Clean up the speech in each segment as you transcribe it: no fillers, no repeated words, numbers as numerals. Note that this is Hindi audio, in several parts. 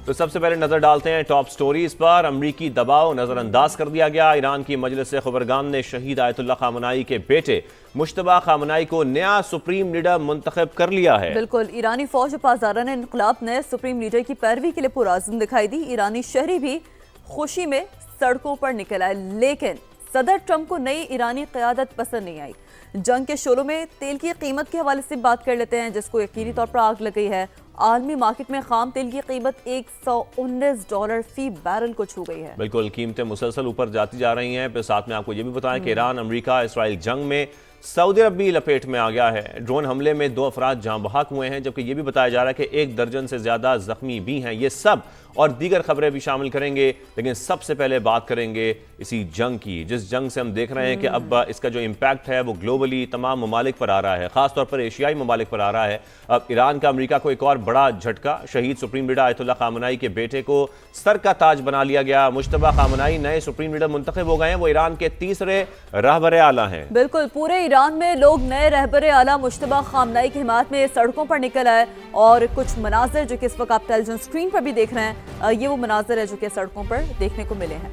तो सबसे पहले नजर डालते हैं टॉप स्टोरीज पर। अमरीकी दबाव नजरअंदाज कर दिया गया। ईरान की मजलिस खबरगान ने शहीद आयतुल्लाह खामनाई के बेटे मुश्तबा खामनाई को नया सुप्रीम लीडर मुंतखब कर लिया है। बिल्कुल, ईरानी फौज पासदारान इन्कलाब ने सुप्रीम लीडर की पैरवी के लिए पुराज़्म दिखाई दी। ईरानी शहरी भी खुशी में सड़कों पर निकल आए, लेकिन सदर ट्रंप को नई ईरानी क़यादत पसंद नहीं आई। जंग के शोलों में तेल की कीमत के हवाले से बात कर लेते हैं, जिसको यकीनी तौर पर आग लग गई है। आलमी मार्केट में खाम तेल की कीमत $119 फी बैरल को छू गई है। बिल्कुल, कीमतें मुसलसल ऊपर जाती जा रही हैं। फिर साथ में आपको ये भी बताएं कि ईरान, अमेरिका, इसराइल जंग में सऊदी अरब भी लपेट में आ गया है। ड्रोन हमले में 2 अफराद जाँ बहक हुए हैं, जबकि यह भी बताया जा रहा है कि 1 दर्जन से ज्यादा जख्मी भी हैं। ये सब और दीगर खबरें भी शामिल करेंगे, लेकिन सबसे पहले बात करेंगे इसी जंग की, जिस जंग से हम देख रहे हैं कि अब इसका जो इम्पैक्ट है वो ग्लोबली तमाम ममालिक पर आ रहा है, खासतौर पर एशियाई ममालिक पर आ रहा है। अब ईरान का अमेरिका को एक और बड़ा झटका। शहीद सुप्रीम लीडर आयतुल्लाह खामनाई के बेटे को सर का ताज बना लिया गया। मुश्तबा खामनाई नए सुप्रीम लीडर मुंतखब हो गए हैं। वो ईरान के तीसरे रहबरे आला हैं। बिल्कुल, पूरे ईरान में लोग नए रहबरे आला मुश्तबा खामनाई की हिमायत में सड़कों पर निकल आए और कुछ मनाजिर जो कि इस वक्त आप टेलीविजन स्क्रीन पर भी देख रहे हैं, ये वो मनाजिर है जो कि सड़कों पर देखने को मिले हैं।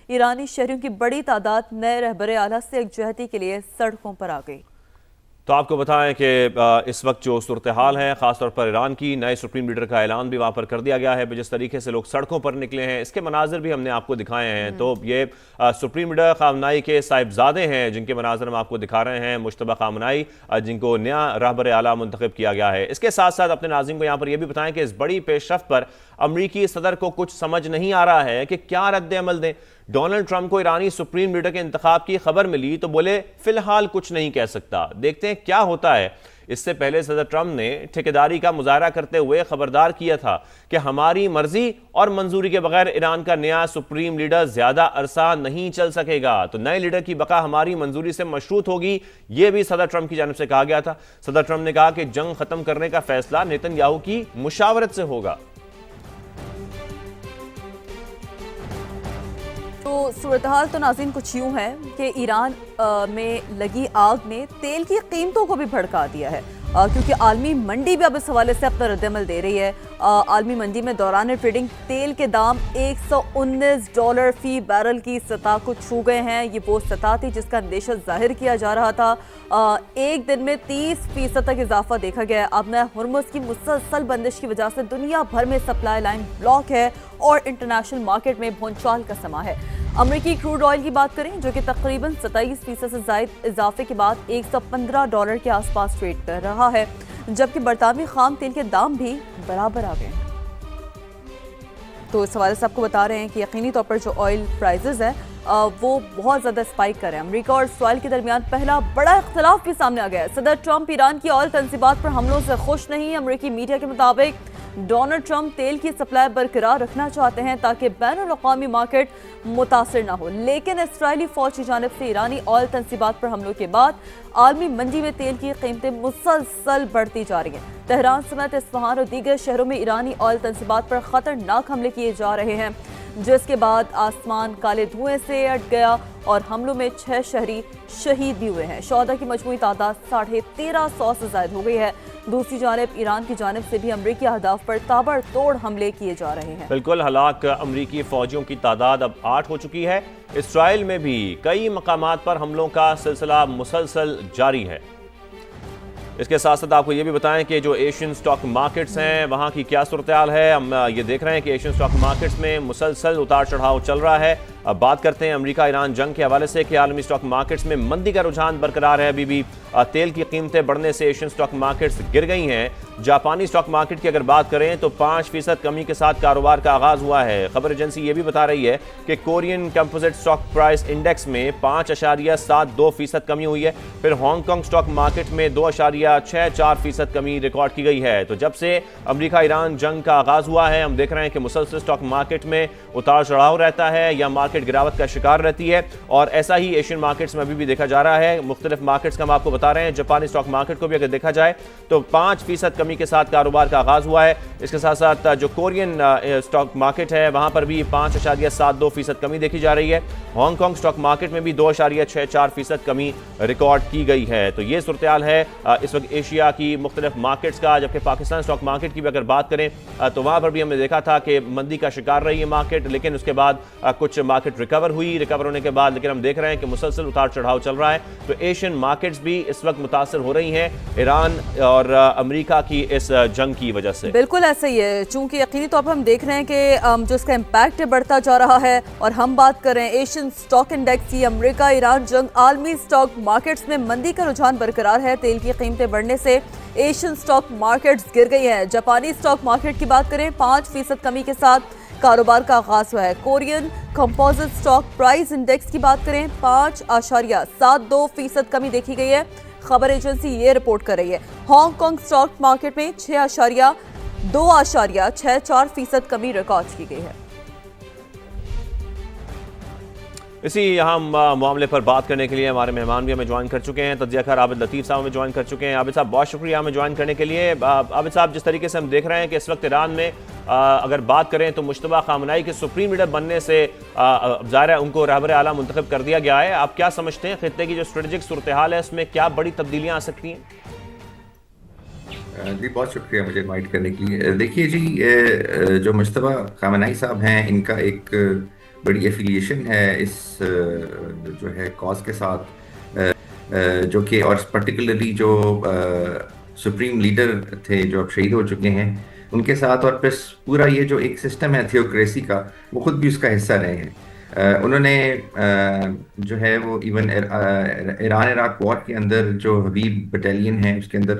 ईरानी शहरियों की बड़ी तादाद नए रहबरे आला से एकजहती के लिए सड़कों पर आ गई। तो आपको बताएं कि इस वक्त जो सूरत हाल है, खासतौर पर ईरान की, नए सुप्रीम लीडर का ऐलान भी वहाँ पर कर दिया गया है। जिस तरीके से लोग सड़कों पर निकले हैं, इसके मनाजिर भी हमने आपको दिखाए हैं। तो ये सुप्रीम लीडर खामनाई के साहिबजादे हैं, जिनके मनाजिर हम आपको दिखा रहे हैं। मुश्तबा खामनाई, जिनको नया रहबर आला मुंतखब किया गया है। इसके साथ साथ अपने नाज़रीन को यहाँ पर यह भी बताएं कि इस बड़ी पेशरफ्त पर अमरीकी सदर को कुछ समझ नहीं आ रहा है कि क्या रद्द अमल दें। डोनाल्ड ट्रंप को ईरानी सुप्रीम लीडर के इंतखाब की खबर मिली तो बोले फिलहाल कुछ नहीं कह सकता। देखते हैं क्या होता है। इससे पहले सदर ट्रंप ने ठेकेदारी का मुजाहरा करते हुए खबरदार किया था कि हमारी मर्जी और मंजूरी के बगैर ईरान का नया सुप्रीम लीडर ज्यादा अरसा नहीं चल सकेगा। तो नए लीडर की बका हमारी मंजूरी से मशरूत होगी, यह भी सदर ट्रंप की जानिब से कहा गया था। सदर ट्रंप ने कहा कि जंग खत्म करने का फैसला नेतन्याहू की मुशावरत से होगा। तो सूरत हाल तो नाज़रीन कुछ यूं है कि ईरान में लगी आग ने तेल की कीमतों को भी भड़का दिया है, क्योंकि आलमी मंडी भी अब इस हवाले से अपना रद्दअमल दे रही है। आलमी मंडी में दौरान ट्रेडिंग तेल के दाम $119 फी बैरल की सतह को छू गए हैं। ये वो सतह थी जिसका अंदेशा जाहिर किया जा रहा था। एक दिन में 30% तक इजाफा देखा गया। अब नया हुर्मुज़ की मुसलसल बंदिश की वजह से दुनिया भर में सप्लाई लाइन ब्लॉक है और इंटरनेशनल मार्केट में भूचाल का समा है। अमरीकी क्रूड ऑयल की बात करें, जो कि तकरीबन 27% से ज़ायद इजाफे के बाद $115 के आसपास ट्रेड कर रहा है, जबकि बरतानवी खाम तेल के दाम भी बराबर आ गए हैं। तो इस हवाले से आपको बता रहे हैं कि यकीनी तौर पर जो ऑयल प्राइसेस है वो बहुत ज़्यादा स्पाइक कर रहे हैं। अमेरिका और इसराइल के दरमियान पहला बड़ा इख्तलाफ भी सामने आ गया है। सदर ट्रंप ईरान की ऑयल तनसीबात पर हमलों से खुश नहीं। अमरीकी मीडिया के मुताबिक डोनाल्ड ट्रंप तेल की सप्लाई बरकरार रखना चाहते हैं ताकि बैनुल-अक़वामी मार्केट मुतासर ना हो, लेकिन इसराइली फौज की जानिब से ईरानी ऑयल तनसीबात पर हमलों के बाद आलमी मंडी में तेल की कीमतें मुसलसल बढ़ती जा रही हैं। तेहरान समेत इस्फहान और दीगर शहरों में ईरानी ऑयल तनसीबात पर खतरनाक हमले किए जा रहे हैं, जिसके बाद आसमान काले धुएं से अट गया और हमलों में 6 शहरी शहीद भी हुए हैं। शौहदा की मजमूई तादाद 1350 से ज्यादा हो गई है। दूसरी जानिब ईरान की जानिब से भी अमरीकी अहदाफ पर ताबड़तोड़ हमले किए जा रहे हैं। बिल्कुल, हलाक अमरीकी फौजियों की तादाद अब 8 हो चुकी है। इसराइल में भी कई मकामात पर हमलों का सिलसिला मुसलसल जारी है। इसके साथ साथ आपको ये भी बताएं कि जो एशियन स्टॉक मार्केट्स हैं वहाँ की क्या सूरत हाल है। हम ये देख रहे हैं कि एशियन स्टॉक मार्केट्स में मुसलसल उतार चढ़ाव चल रहा है। अब बात करते हैं अमेरिका ईरान जंग के हवाले से कि आलमी स्टॉक मार्केट्स में मंदी का रुझान बरकरार है। अभी भी तेल की कीमतें बढ़ने से एशियन स्टॉक मार्केट्स गिर गई हैं। जापानी स्टॉक मार्केट की अगर बात करें तो 5% कमी के साथ कारोबार का आगाज हुआ है। खबर एजेंसी ये भी बता रही है कि Korean composite stock price index में 5.72% कमी हुई है। फिर हांगकांग स्टॉक मार्केट में 2.64% कमी रिकॉर्ड की गई है। तो जब से अमेरिका ईरान जंग का आगाज हुआ है, हम देख रहे हैं कि मुसलसल स्टॉक मार्केट में उतार चढ़ाव रहता है या मार्केट मार्केट गिरावट का शिकार रहती है और ऐसा ही एशियन मार्केट्स में अभी भी देखा जा रहा है। मुख्तलिफ मार्केट्स का हम आपको बता रहे हैं। जापानी स्टॉक मार्केट को भी अगर देखा जाए तो 5% कमी के साथ कारोबार का आगाज हुआ है। इसके साथ साथ जो कोरियन स्टॉक मार्केट है वहां पर भी 5.72% कमी देखी जा रही है। हांगकांग स्टॉक मार्केट में भी 2.64% कमी रिकॉर्ड की गई है। तो ये सूरत हाल है इस वक्त एशिया की मुख्तलिफ मार्केट्स का। जबकि पाकिस्तान स्टॉक मार्केट की भी अगर बात करें तो वहां पर भी हमने देखा था कि मंदी का शिकार रही है मार्केट, लेकिन उसके बाद कुछ मार्केट रिकवर होने के बाद लेकिन हम देख रहे हैं कि मुसलसल उतार चढ़ाव चल रहा है। तो एशियन मार्केट्स भी इस वक्त मुतासर हो रही हैं ईरान और अमेरिका की इस जंग की वजह से। बिल्कुल ऐसा ही है, चूंकि यकीनी तौर पर हम देख रहे हैं कि जो इसका इम्पैक्ट है बढ़ता जा रहा है। और हम बात करें एशियन स्टॉक इंडेक्स की, अमेरिका ईरान जंग, आलमी स्टॉक मार्केट्स में मंदी का रुझान बरकरार है। तेल की कीमतें बढ़ने से एशियन स्टॉक मार्केट्स गिर गई हैं। जापानी स्टॉक मार्केट की बात करें 5% कमी के साथ कारोबार का आगाज हुआ है। Korean composite stock price index की बात करें 5.72% कमी देखी गई है। खबर एजेंसी ये रिपोर्ट कर रही है। हांगकांग स्टॉक मार्केट में 6.64% कमी रिकॉर्ड की गई है। इसी अहम मामले पर बात करने के लिए हमारे मेहमान भी हमें ज्वाइन कर चुके हैं। तज्जियाकार आबिद लतीफ़ साहब हमें ज्वाइन कर चुके हैं। आबिद साहब बहुत शुक्रिया हमें ज्वाइन करने के लिए। आबिद साहब, जिस तरीके से हम देख रहे हैं कि इस वक्त ईरान में अगर बात करें तो मुश्तबा खामनाई के सुप्रीम लीडर बनने से ज़ाहिर है उनको रहबर आला मुंतखब कर दिया गया है। आप क्या समझते हैं खित्ते की जो स्ट्रेटेजिक सूरत हाल है उसमें क्या बड़ी तब्दीलियाँ आ सकती हैं? जी बहुत शुक्रिया मुझे इनवाइट करने के लिए। देखिए जी, जो मुश्तबा खामनाई साहब हैं इनका एक बड़ी एफिलिएशन है इस जो है कॉज के साथ, जो कि और पर्टिकुलरली जो सुप्रीम लीडर थे जो अब शहीद हो चुके हैं उनके साथ, और प्लस पूरा ये जो एक सिस्टम है थियोक्रेसी का वो खुद भी उसका हिस्सा रहे हैं। उन्होंने जो है वो इवन ईरान इराक वॉर के अंदर जो हबीब बटालियन है उसके अंदर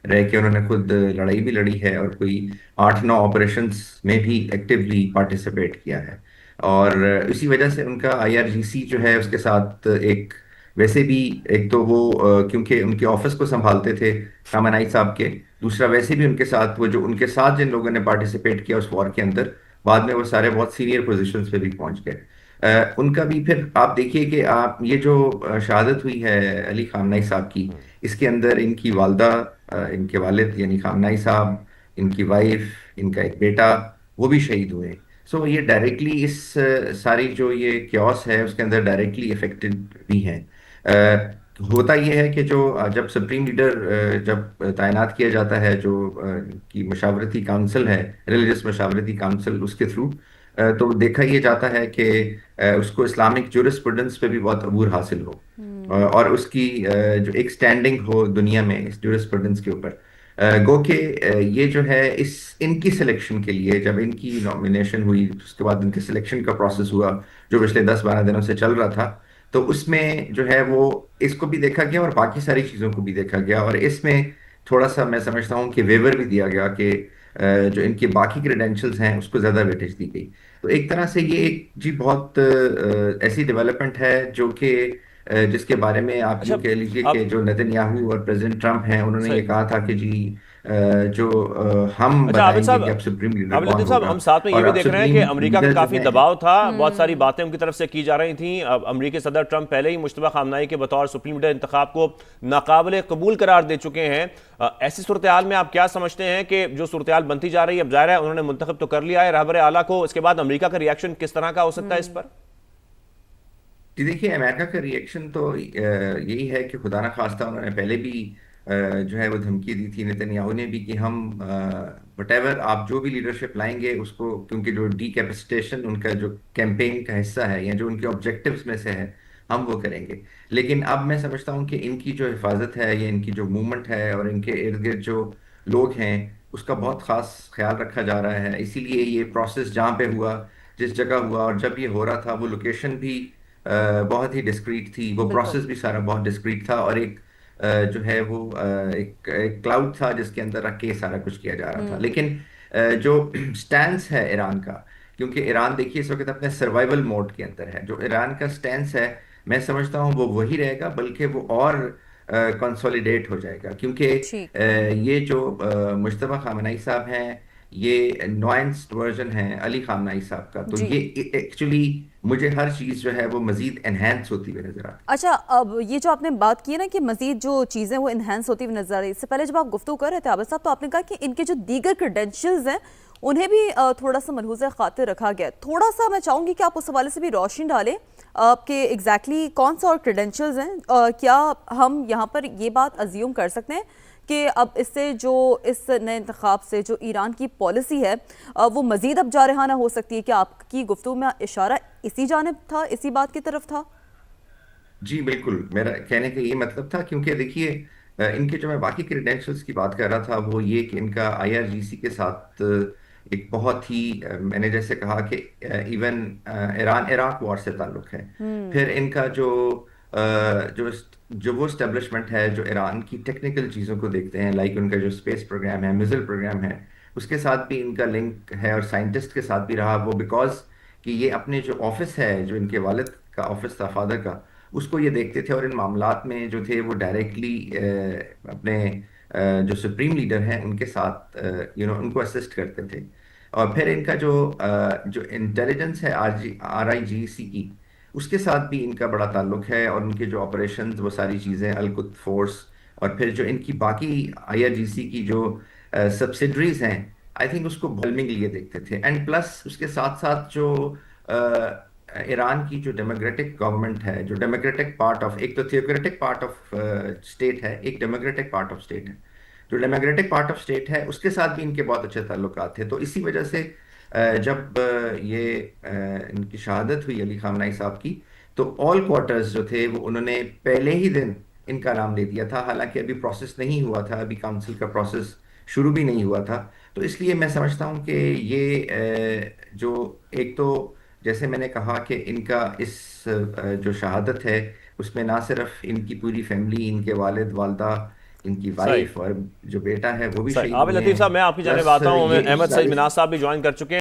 रह के उन्होंने खुद लड़ाई भी लड़ी है और कोई 8-9 ऑपरेशंस में भी एक्टिवली पार्टिसिपेट किया है। और इसी वजह से उनका आईआरजीसी जो है उसके साथ एक वैसे भी एक तो वो क्योंकि उनके ऑफिस को संभालते थे खामनाई साहब के, दूसरा वैसे भी उनके साथ वो जो उनके साथ जिन लोगों ने पार्टिसिपेट किया उस वॉर के अंदर बाद में वो सारे बहुत सीनियर पोजीशंस पे भी पहुंच गए। उनका भी फिर आप देखिए कि आप ये जो शहादत हुई है अली खामनाई साहब की, इसके अंदर इनकी वालदा, इनके वालिद यानी खामनाई साहब, इनकी वाइफ, इनका एक बेटा वो भी शहीद हुए। सो ये डायरेक्टली इस सारी जो ये क्योस है उसके अंदर डायरेक्टली इफेक्टेड भी हैं। होता यह है कि जो जब सुप्रीम लीडर जब तैनात किया जाता है जो की मशावरती काउंसिल है, रिलीजियस मशावरती काउंसिल, उसके थ्रू तो देखा यह जाता है कि उसको इस्लामिक जुरिस्प्रूडेंस पे भी बहुत अबूर हासिल हो और उसकी जो एक स्टैंडिंग हो दुनिया में इस जुरिस्प्रूडेंस के ऊपर। गो के ये जो है इस इनकी सिलेक्शन के लिए जब इनकी नॉमिनेशन हुई उसके बाद इनके सिलेक्शन का प्रोसेस हुआ जो पिछले 10-12 दिनों से चल रहा था, तो उसमें जो है वो इसको भी देखा गया और बाकी सारी चीज़ों को भी देखा गया और इसमें थोड़ा सा मैं समझता हूँ कि वेवर भी दिया गया कि जो इनके बाकी क्रेडेंशियल्स हैं उसको ज़्यादा वेटेज दी गई। तो एक तरह से ये एक जी बहुत ऐसी डेवलपमेंट है जो कि जिसके बारे में आप यूँ कह लीजिए कि जो नेतन्याहू और प्रेसिडेंट ट्रंप हैं उन्होंने ये कहा था कि जी जो हम बताएंगे कि अब सुप्रीम लीडर कौन आबिद साहब, होगा। हम साथ में ये भी देख रहे हैं कि अमेरिका का काफी दबाव था, बहुत सारी बातें उनकी तरफ से की जा रही थी। अमेरिकी सदर ट्रंप पहले ही मुश्तबा खामनाई के बतौर सुप्रीम लीडर इंतखाब को नाकाबिल कबूल करार दे चुके हैं। ऐसी सूरत हाल में आप क्या समझते हैं कि जो सूरत हाल बनती जा रही है, अब जाहिर है उन्होंने मुंतखब तो कर लिया है रहबर आला को, इसके बाद अमेरिका का रिएक्शन किस तरह का हो सकता है इस पर? जी देखिए, अमेरिका का रिएक्शन तो यही है कि खुदा ना खास्ता उन्होंने पहले भी जो है वो धमकी दी थी नेतन्याहू ने भी कि हम वटेवर आप जो भी लीडरशिप लाएंगे उसको, क्योंकि जो डीकैपिटेशन उनका जो कैंपेन का हिस्सा है या जो उनके ऑब्जेक्टिव्स में से है हम वो करेंगे। लेकिन अब मैं समझता हूँ कि इनकी जो हिफाजत है या इनकी जो मूवमेंट है और इनके इर्द गिर्द जो लोग हैं उसका बहुत ख़ास ख्याल रखा जा रहा है। इसीलिए ये प्रोसेस जहाँ पे हुआ, जिस जगह हुआ और जब ये हो रहा था वो लोकेशन भी बहुत ही डिस्क्रीट थी, वो प्रोसेस भी सारा बहुत डिस्क्रीट था और एक जो है वो एक क्लाउड था जिसके अंदर रख के सारा कुछ किया जा रहा था। लेकिन जो स्टैंस है ईरान का, क्योंकि ईरान देखिए इस वक्त अपने सर्वाइवल मोड के अंदर है, जो ईरान का स्टैंस है मैं समझता हूँ वो वही रहेगा, बल्कि वो और कंसोलिडेट हो जाएगा। क्योंकि ये जो मुश्तबा खामनाई साहब हैं ये नुआंस्ड वर्जन है अली खामनाई साहब का, तो जी। ये एक्चुअली मुझे हर चीज़ जो है वो मजीद एनहेंस होती हुई नजर आती अच्छा, अब ये जो आपने बात की है ना कि मजीद जो चीज़ें वो इन्हेंस होती हुई नजर आ रही है, इससे पहले जब आप गुफ्तगू कर रहे थे आबिद साहब, तो आपने कहा कि इनके जो दीगर क्रेडेंशियल्स हैं उन्हें भी थोड़ा सा मलहूज़ खातिर रखा गया है। थोड़ा सा मैं चाहूँगी कि आप उस हवाले से भी रोशनी डालें आपके एग्जैक्टली कौन सा और क्रेडेंशियल्स हैं। क्या हम यहाँ पर ये बात अज्यूम कर सकते हैं कि अब इससे जो इस नए इंतखाब से जो ईरान की पॉलिसी है वो मज़ीद अब जारहाना हो सकती है? क्या आपकी गुफ्तगू में इशारा इसी जानिब था, इसी बात की तरफ था? जी बिल्कुल, मेरा कहने का ये मतलब था, क्योंकि देखिए इनके जो मैं बाकी क्रेडेंशियल्स की बात कर रहा था वो ये कि इनका आईआरजीसी के साथ एक बहुत ही मैंने जैसे कहा कि इवन ईरान इराक वॉर से ताल्लुक है। फिर इनका अ, जो जो वो स्टेब्लिशमेंट है जो ईरान की टेक्निकल चीज़ों को देखते हैं, लाइक उनका जो स्पेस प्रोग्राम है, मिसाइल प्रोग्राम है, उसके साथ भी इनका लिंक है, और साइंटिस्ट के साथ भी रहा वो, बिकॉज कि ये अपने जो ऑफिस है, जो इनके वालिद का ऑफिस था, फादर का, उसको ये देखते थे, और इन मामलात में जो थे वो डायरेक्टली अपने जो सुप्रीम लीडर हैं उनके साथ उनको असिस्ट करते थे। और फिर इनका जो इंटेलिजेंस है RIGC की, उसके साथ भी इनका बड़ा ताल्लुक है, और उनके जो ऑपरेशंस वो सारी चीज़ें अल-कुद्स फोर्स, और फिर जो इनकी बाकी IRGC की जो सब्सिडरीज हैं, आई थिंक उसको बल्मिंग लिए देखते थे। एंड प्लस उसके साथ साथ जो ईरान की जो डेमोक्रेटिक गवर्नमेंट है, जो डेमोक्रेटिक पार्ट ऑफ, एक तो थियोक्रेटिक पार्ट ऑफ स्टेट है, एक डेमोक्रेटिक पार्ट ऑफ स्टेट है, जो डेमोक्रेटिक पार्ट ऑफ स्टेट है उसके साथ भी इनके बहुत अच्छे ताल्लुकात थे। तो इसी वजह से जब ये इनकी शहादत हुई अली खामनाई साहब की, तो ऑल क्वार्टर्स जो थे वो उन्होंने पहले ही दिन इनका नाम दे दिया था, हालांकि अभी प्रोसेस नहीं हुआ था, अभी काउंसिल का प्रोसेस शुरू भी नहीं हुआ था। तो इसलिए मैं समझता हूँ कि ये जो एक तो जैसे मैंने कहा कि इनका इस जो शहादत है उसमें ना सिर्फ इनकी पूरी फैमिली, इनके वालिद वालदा, इनकी सही वाइफ और जो बेटा है वो भी सही। शहीद आबिद हुए लतीफ़ हैं, साहब, मैं आपकी जानिब प्लस आता हूँ। ये अहमद सईद सारे मिनाज साहब भी ज्वाइन कर चुके हैं।